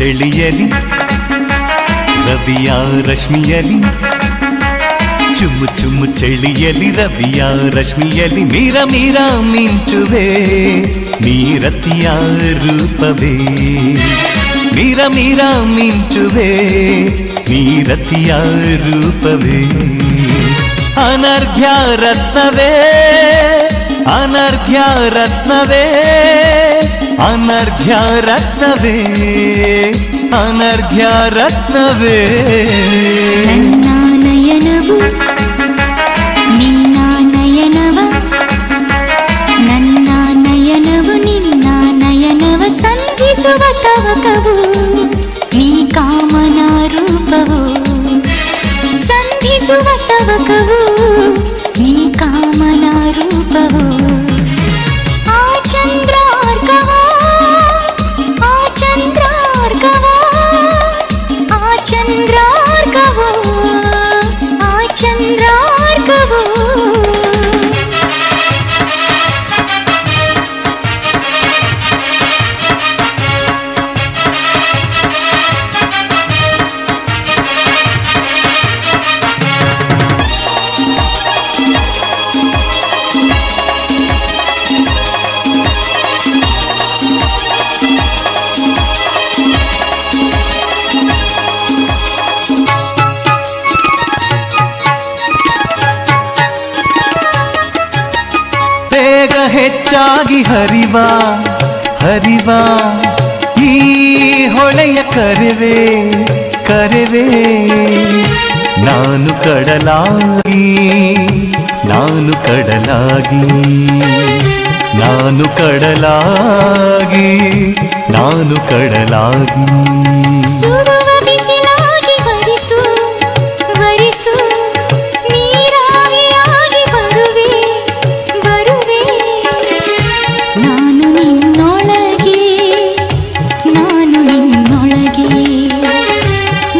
ಚಳಿಯಲಿ ರವಿಯ ರಶ್ಮಿಯಲಿ ಚುಮ್ಮು ಚುಮ್ಮು ಚಳಿಯಲಿ ರವಿಯ ರಶ್ಮಿಯಲಿ ಮೀರ ಮೀರ ಮಿಂಚುವೆ ನೀರತಿಯ ರೂಪವೇ ಮೀರ ಮೀರ ಮಿಂಚುವೆ ನೀರತಿಯ ರೂಪವೇ ಅನರ್ಘ್ಯ ರತ್ನವೇ ಅನರ್ಘ್ಯ ರತ್ನವೇ ಅನರ್ಘ್ಯ ರತ್ನವೇ ಅನರ್ಘ್ಯ ರತ್ನವೇ ನನ್ನ ನಯನವು ನಿನ್ನ ನಯನವ ನನ್ನ ನಯನವು ನಿನ್ನ ನಯನವ ಸಂಧಿಸುವ ತವಕವು ನೀ ಕಾಮನ ರೂಪವು ಸಂಧಿಸುವ ತವಕವು ನೀ ಕಾಮನ ರೂಪವು ಆ ಚಂದ್ರಾರ್ಕವ ಆ ಚಂದ್ರಾರ್ಕವ ಆ ಚಂದ್ರಾರ್ಕವ ಆ ಚಂದ್ರಾರ್ಕವ ಹೆಚ್ಚಾಗಿ ಹರಿವ ಹರಿವ ಈ ಹೊಳೆಯ ಕರೆವೆ ಕರೆವೆ ನಾನು ಕಡಲಾಗಿ ನಾನು ಕಡಲಾಗಿ ನಾನು ಕಡಲಾಗಿ ನಾನು ಕಡಲಾಗಿ ಸುಡುವ ಬಿಸಿಲಾಗಿ ವರಿಸು ವರಿಸು ನೀರಾವಿಯಾಗಿ ಬರುವೆ ಬರುವೆ ನಾನು ನಿನ್ನೊಳಗೆ ನಾನು ನಿನ್ನೊಳಗೆ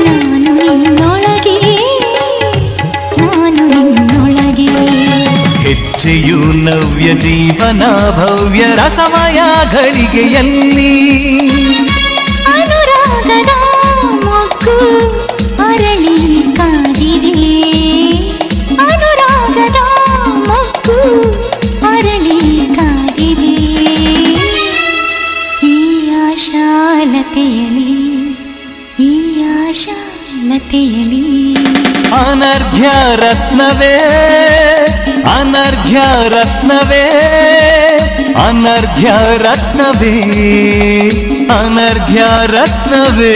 ನಾನು ನಿನ್ನೊಳಗೆ ನಾನು ನಿನ್ನೊಳಗೆ ಹೆಚ್ಚೆಯು ನವ್ಯ ಜೀವನ ಭವ್ಯ ರಸಮಯ ಘಳಿಗೆಯಲ್ಲಿ ಅನುರಾಗದ ಮೊಗ್ಗು ಅರಳಿ ಕಾದಿದೆ ಅನುರಾಗದ ಮೊಗ್ಗು ಅರಳಿ ಕಾದಿದೆ ಈ ಆಶಾಲತೆಯಲಿ ಈ ಆಶಾಲತೆಯಲಿ ಅನರ್ಘ್ಯ ರತ್ನವೇ ಅನರ್ಘ್ಯ ರತ್ನವೇ ಅನರ್ಘ್ಯ ರತ್ನವೇ ಅನರ್ಘ್ಯ ರತ್ನವೇ